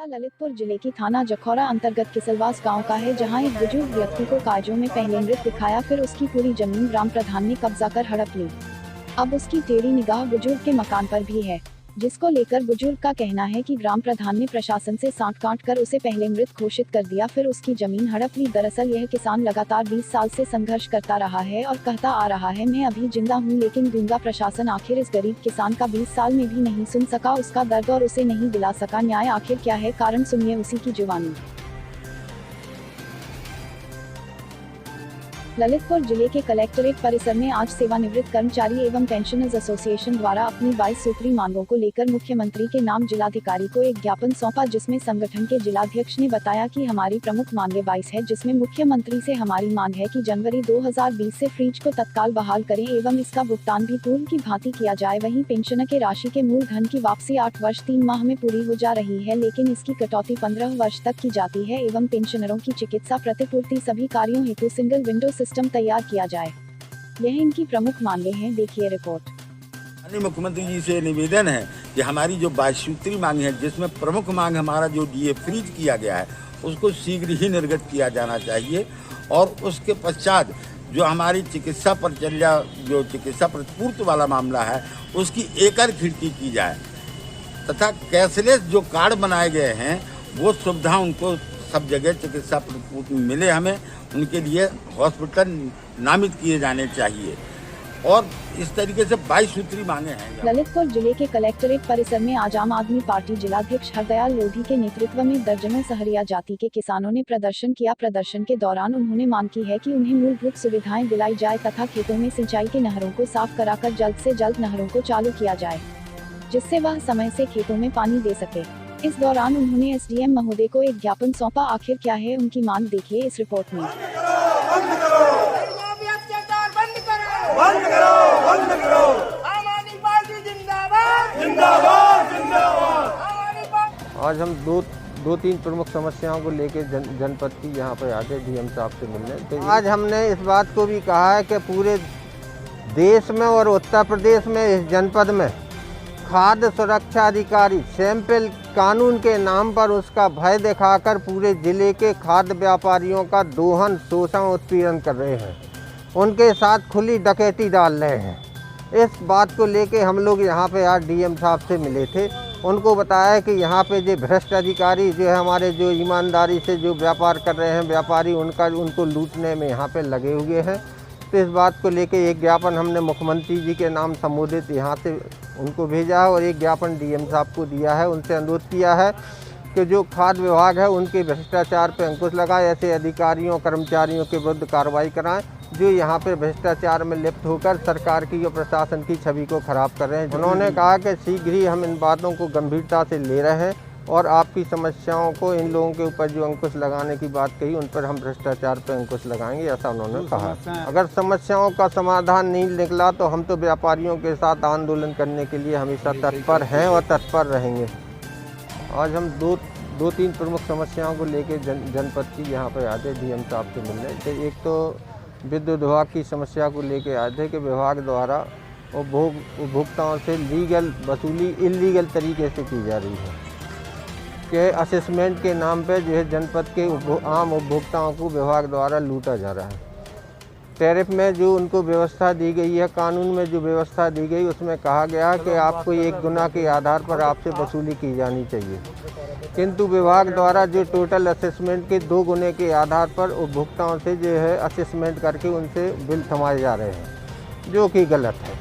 मामला ललितपुर जिले की थाना जखौरा अंतर्गत किसलवास गांव का है, जहां एक बुजुर्ग व्यक्ति को काजों में पहले मृत दिखाया, फिर उसकी पूरी जमीन ग्राम प्रधान ने कब्जा कर हड़प ली। अब उसकी टेढ़ी निगाह बुजुर्ग के मकान पर भी है, जिसको लेकर बुजुर्ग का कहना है कि ग्राम प्रधान ने प्रशासन से सांठ काट कर उसे पहले मृत घोषित कर दिया, फिर उसकी जमीन हड़प ली। दरअसल यह किसान लगातार 20 साल से संघर्ष करता रहा है और कहता आ रहा है, मैं अभी जिंदा हूं लेकिन गूंगा प्रशासन आखिर इस गरीब किसान का 20 साल में भी नहीं सुन सका, उसका दर्द और उसे नहीं दिला सका न्याय। आखिर क्या है कारण, सुनिए उसी की जुबानी। ललितपुर जिले के कलेक्ट्रेट परिसर में आज सेवानिवृत्त कर्मचारी एवं पेंशनर्स एसोसिएशन द्वारा अपनी 22 सूत्री मांगों को लेकर मुख्यमंत्री के नाम जिलाधिकारी को एक ज्ञापन सौंपा, जिसमें संगठन के जिलाध्यक्ष ने बताया कि हमारी प्रमुख मांगें 22 है, जिसमें मुख्यमंत्री से हमारी मांग है कि जनवरी 2020 से फ्रीज को तत्काल बहाल करें एवं इसका भुगतान भी पूर्व की भांति किया जाए। वहीं पेंशनर के राशि के मूल धन की वापसी 8 वर्ष 3 माह में पूरी हो जा रही है, लेकिन इसकी कटौती 15 वर्ष तक की जाती है एवं पेंशनरों की चिकित्सा प्रतिपूर्ति सभी कार्यों हेतु सिंगल विंडो सिस्टम तैयार किया जाए। यह इनकी प्रमुख मांगे हैं, देखिए रिपोर्ट। माननीय मुख्यमंत्री जी से निवेदन है कि हमारी जो 22 सूत्री मांग है, जिसमें प्रमुख मांग हमारा जो डीए फ्रीज किया गया है उसको शीघ्र ही निर्गत किया जाना चाहिए और उसके पश्चात जो हमारी चिकित्सा परिचर्या जो चिकित्सा प्रतिपूर्ति वाला मामला है उसकी एकल खिड़की की जाए तथा कैशलेस जो कार्ड बनाए गए हैं वो सुविधा उनको सब जगह चिकित्सा प्रतिपूर्ति मिले, हमें उनके लिए हॉस्पिटल नामित किए जाने चाहिए और इस तरीके से 22 सूत्री मांगे हैं। ललितपुर जिले के कलेक्ट्रेट परिसर में आज आम आदमी पार्टी जिलाध्यक्ष हरदयाल लोधी के नेतृत्व में दर्जनों सहरिया जाति के किसानों ने प्रदर्शन किया। प्रदर्शन के दौरान उन्होंने मांग की है कि उन्हें मूलभूत सुविधाएं दिलाई जाए तथा खेतों में सिंचाई के नहरों को साफ कराकर जल्द से जल्द नहरों को चालू किया जाए, जिससे वह समय से खेतों में पानी दे सके। इस दौरान उन्होंने एसडीएम महोदय को एक ज्ञापन सौंपा। आखिर क्या है उनकी मांग, देखिए इस रिपोर्ट में। आज हम दो तीन प्रमुख समस्याओं को लेकर जनपद की यहाँ पर आते डीएम साहब से मिलने। तो आज हमने इस बात को भी कहा है कि पूरे देश में और उत्तर प्रदेश में इस जनपद में खाद्य सुरक्षा अधिकारी सैंपल कानून के नाम पर उसका भय दिखाकर पूरे जिले के खाद्य व्यापारियों का दोहन, शोषण, उत्पीड़न कर रहे हैं, उनके साथ खुली डकैती डाल रहे हैं। इस बात को लेके हम लोग यहाँ पे आज डीएम साहब से मिले थे, उनको बताया कि यहाँ पे जो भ्रष्ट अधिकारी जो है हमारे जो ईमानदारी से जो व्यापार कर रहे हैं व्यापारी, उनको लूटने में यहाँ पे लगे हुए हैं। तो इस बात को लेके एक ज्ञापन हमने मुख्यमंत्री जी के नाम संबोधित यहाँ से उनको भेजा है और एक ज्ञापन डीएम साहब को दिया है। उनसे अनुरोध किया है कि जो खाद्य विभाग है उनके भ्रष्टाचार पर अंकुश लगाए, ऐसे अधिकारियों कर्मचारियों के विरुद्ध कार्रवाई कराएं जो यहाँ पे भ्रष्टाचार में लिप्त होकर सरकार की और प्रशासन की छवि को खराब कर रहे हैं। उन्होंने कहा कि शीघ्र ही हम इन बातों को गंभीरता से ले रहे हैं और आपकी समस्याओं को, इन लोगों के ऊपर जो अंकुश लगाने की बात कही उन पर हम भ्रष्टाचार पर अंकुश लगाएंगे, ऐसा उन्होंने कहा। अगर समस्याओं का समाधान नहीं निकला तो हम तो व्यापारियों के साथ आंदोलन करने के लिए हमेशा तत्पर हैं और तत्पर रहेंगे। आज हम दो तीन प्रमुख समस्याओं को लेकर जनपद की यहाँ पर आते डीएम साहब से मिलने। तो एक तो विद्युत विभाग की समस्या को लेकर आए थे कि विभाग द्वारा उपभोक्ताओं से लीगल वसूली इल्लीगल तरीके से की जा रही है कि असेसमेंट के नाम पे जो है जनपद के आम उपभोक्ताओं को विभाग द्वारा लूटा जा रहा है। टैरिफ में जो उनको व्यवस्था दी गई है, कानून में जो व्यवस्था दी गई उसमें कहा गया कि आपको 1 गुना के आधार पर आपसे वसूली की जानी चाहिए, किंतु विभाग द्वारा जो टोटल असेसमेंट के 2 गुने के आधार पर उपभोक्ताओं से जो है असेसमेंट करके उनसे बिल थमाए जा रहे हैं, जो कि गलत है।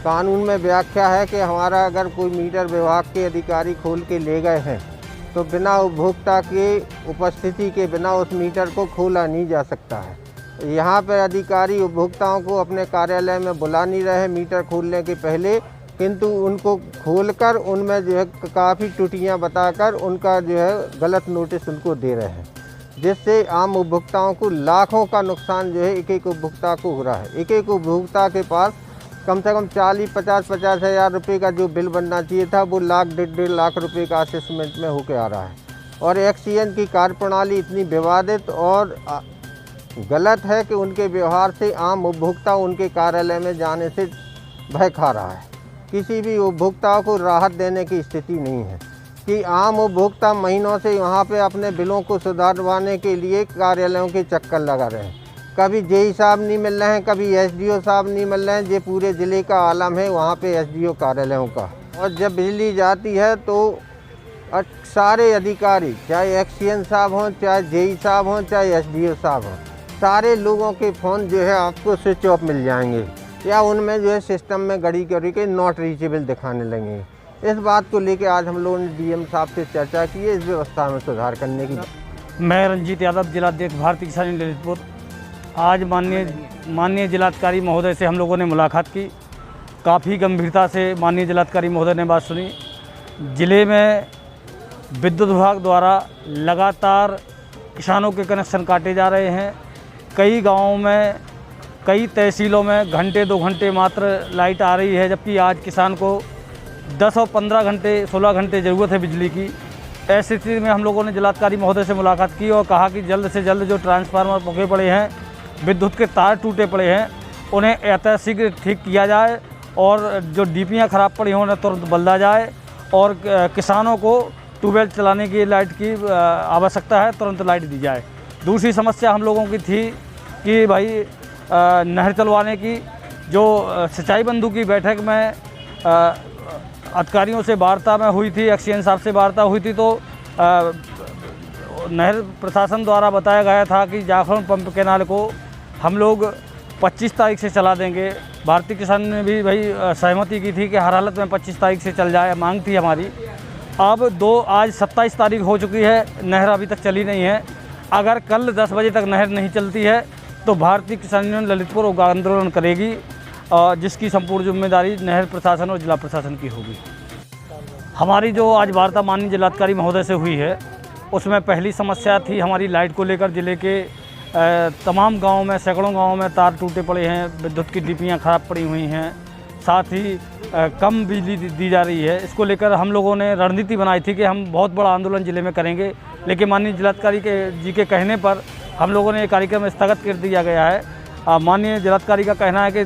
कानून में व्याख्या है कि हमारा अगर कोई मीटर विभाग के अधिकारी खोल के ले गए हैं तो बिना उपभोक्ता के उपस्थिति के बिना उस मीटर को खोला नहीं जा सकता है। यहाँ पर अधिकारी उपभोक्ताओं को अपने कार्यालय में बुला नहीं रहे मीटर खोलने के पहले, किंतु उनको खोलकर उनमें जो है काफ़ी त्रुटियाँ बताकर उनका जो है गलत नोटिस उनको दे रहे हैं, जिससे आम उपभोक्ताओं को लाखों का नुकसान जो है एक उपभोक्ता को हो रहा है। एक उपभोक्ता के पास कम से कम 40-50 हज़ार रुपये का जो बिल बनना चाहिए था वो लाख 1.5 लाख रुपये का असेसमेंट में होकर आ रहा है। और एक्सीएन की कार्यप्रणाली इतनी विवादित और गलत है कि उनके व्यवहार से आम उपभोक्ता उनके कार्यालय में जाने से भय खा रहा है। किसी भी उपभोक्ता को राहत देने की स्थिति नहीं है। कि आम उपभोक्ता महीनों से वहाँ पे अपने बिलों को सुधारवाने के लिए कार्यालयों के चक्कर लगा रहे हैं। कभी जेई साहब नहीं मिल रहे हैं, कभी एसडीओ साहब नहीं मिल रहे हैं। ये पूरे ज़िले का आलम है वहाँ पे एसडीओ कार्यालयों का। और जब बिजली जाती है तो सारे अधिकारी, चाहे एक्सीएन साहब हों, चाहे जेई साहब हों, चाहे एसडीओ साहब हों, सारे लोगों के फ़ोन जो है आपको स्विच ऑफ मिल जाएंगे या उनमें जो है सिस्टम में घड़ी के नॉट रीचेबल दिखाने लगेंगे। इस बात को लेकर आज हम लोगों ने डीएम साहब से चर्चा की है इस व्यवस्था में सुधार करने की। मैं रंजीत यादव, जिलाध्यक्ष भारतीय किसान यूनियन ललितपुर। आज माननीय जिलाधिकारी महोदय से हम लोगों ने मुलाकात की। काफ़ी गंभीरता से माननीय जिलाधिकारी महोदय ने बात सुनी। ज़िले में विद्युत विभाग द्वारा लगातार किसानों के कनेक्शन काटे जा रहे हैं। कई गांवों में, कई तहसीलों में घंटे 2 घंटे मात्र लाइट आ रही है, जबकि आज किसान को 10 और 15 घंटे 16 घंटे ज़रूरत है बिजली की। ऐसी स्थिति में हम लोगों ने जिलाधिकारी महोदय से मुलाकात की और कहा कि जल्द से जल्द जो ट्रांसफार्मर पके पड़े हैं, विद्युत के तार टूटे पड़े हैं, उन्हें यथाशीघ्र ठीक किया जाए और जो डीपीयाँ ख़राब पड़ी हैं उन्हें तुरंत बदला जाए और किसानों को ट्यूबवेल चलाने की लाइट की आवश्यकता है, तुरंत लाइट दी जाए। दूसरी समस्या हम लोगों की थी कि भाई नहर चलवाने की। जो सिंचाई बंधु की बैठक में अधिकारियों से वार्ता में हुई थी, एक्सीएन साहब से वार्ता हुई थी, तो नहर प्रशासन द्वारा बताया गया था कि जाखल पंप कैनाल को हम लोग 25 तारीख से चला देंगे। भारतीय किसान ने भी भाई सहमति की थी कि हर हालत में 25 तारीख से चल जाए, मांग थी हमारी। अब आज 27 तारीख हो चुकी है, नहर अभी तक चली नहीं है। अगर कल 10 बजे तक नहर नहीं चलती है तो भारतीय किसान यूनियन ललितपुर उग्र आंदोलन करेगी, जिसकी संपूर्ण जिम्मेदारी नहर प्रशासन और जिला प्रशासन की होगी। हमारी जो आज वार्ता माननीय जिलाधिकारी महोदय से हुई है, उसमें पहली समस्या थी हमारी लाइट को लेकर। ज़िले के तमाम गाँव में, सैकड़ों गाँव में तार टूटे पड़े हैं, विद्युत की डीपीयाँ ख़राब पड़ी हुई हैं, साथ ही कम बिजली दी जा रही है। इसको लेकर हम लोगों ने रणनीति बनाई थी कि हम बहुत बड़ा आंदोलन ज़िले में करेंगे, लेकिन माननीय जिलाधिकारी जी के कहने पर हम लोगों ने ये कार्यक्रम स्थगित कर दिया गया है। माननीय जिलाधिकारी का कहना है कि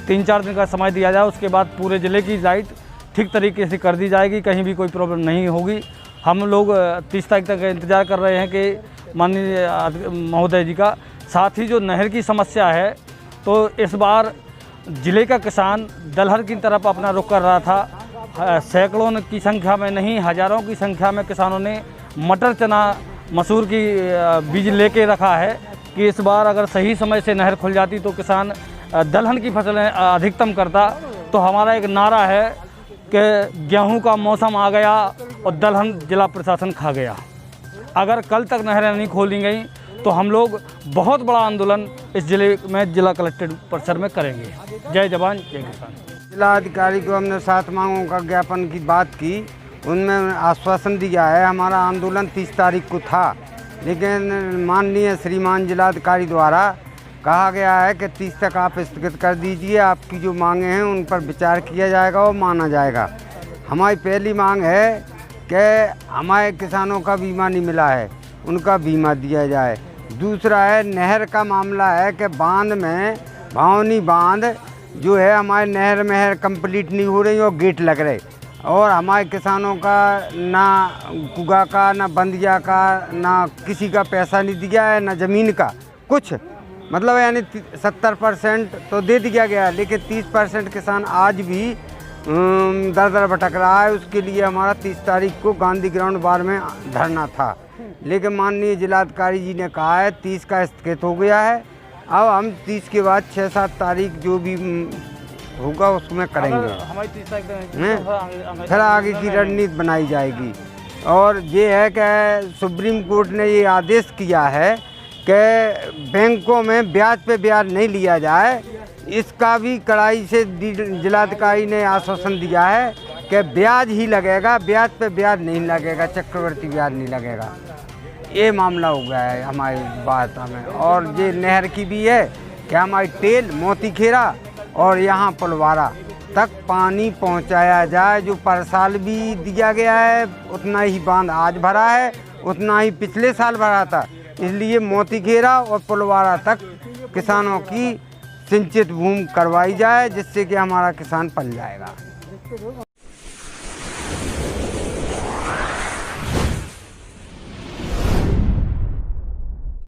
3-4 दिन का समय दिया जाए, उसके बाद पूरे ज़िले की लाइट ठीक तरीके से कर दी जाएगी, कहीं भी कोई प्रॉब्लम नहीं होगी। हम लोग 30 तारीख तक इंतज़ार कर रहे हैं कि माननीय महोदय जी का। साथ ही जो नहर की समस्या है, तो इस बार ज़िले का किसान दलहन की तरफ अपना रुख कर रहा था। सैकड़ों की संख्या में नहीं, हज़ारों की संख्या में किसानों ने मटर, चना, मसूर की बीज लेके रखा है कि इस बार अगर सही समय से नहर खुल जाती तो किसान दलहन की फसलें अधिकतम करता। तो हमारा एक नारा है कि गेहूं का मौसम आ गया और दलहन जिला प्रशासन खा गया। अगर कल तक नहरें नहीं खोली गई तो हम लोग बहुत बड़ा आंदोलन इस ज़िले में जिला कलेक्ट्रेट परिसर में करेंगे। जय जवान जय किसान। जिला अधिकारी को हमने 7 मांगों का ज्ञापन की बात की, उनमें आश्वासन दिया है। हमारा आंदोलन 30 तारीख को था, लेकिन माननीय श्रीमान जिलाधिकारी द्वारा कहा गया है कि 30 तक आप स्थगित कर दीजिए, आपकी जो मांगे हैं उन पर विचार किया जाएगा और माना जाएगा। हमारी पहली मांग है कि हमारे किसानों का बीमा नहीं मिला है, उनका बीमा दिया जाए। दूसरा है नहर का मामला है कि बांध में, भावनी बांध जो है हमारे नहर में कंप्लीट नहीं हो रही और गेट लग रहे, और हमारे किसानों का ना कुगा का, ना बंदिया का, ना किसी का पैसा नहीं दिया है, ना ज़मीन का कुछ। मतलब यानी 70% तो दे दिया गया, लेकिन 30% किसान आज भी दर दर भटक रहा है। उसके लिए हमारा 30 तारीख को गांधी ग्राउंड बार में धरना था, लेकिन माननीय जिलाधिकारी जी ने कहा है 30 का स्थगित हो गया है। अब हम 30 के बाद 6-7 तारीख जो भी होगा उसमें करेंगे, फिर आगे की रणनीति बनाई जाएगी। और ये है कि सुप्रीम कोर्ट ने ये आदेश किया है कि बैंकों में ब्याज पे ब्याज नहीं लिया जाए। इसका भी कड़ाई से जिलाधिकारी ने आश्वासन दिया है कि ब्याज ही लगेगा, ब्याज पे ब्याज नहीं लगेगा, चक्रवर्ती ब्याज नहीं लगेगा। ये मामला हो गया है हमारी बात में। और ये नहर की भी है कि हमारी टेल, मोती खेरा और यहाँ पुलवारा तक पानी पहुँचाया जाए। जो पर साल भी दिया गया है उतना ही बांध आज भरा है, उतना ही पिछले साल भरा था। इसलिए मोती खेरा और पुलवारा तक किसानों की सिंचित भूमि करवाई जाए, जिससे कि हमारा किसान पल जाएगा।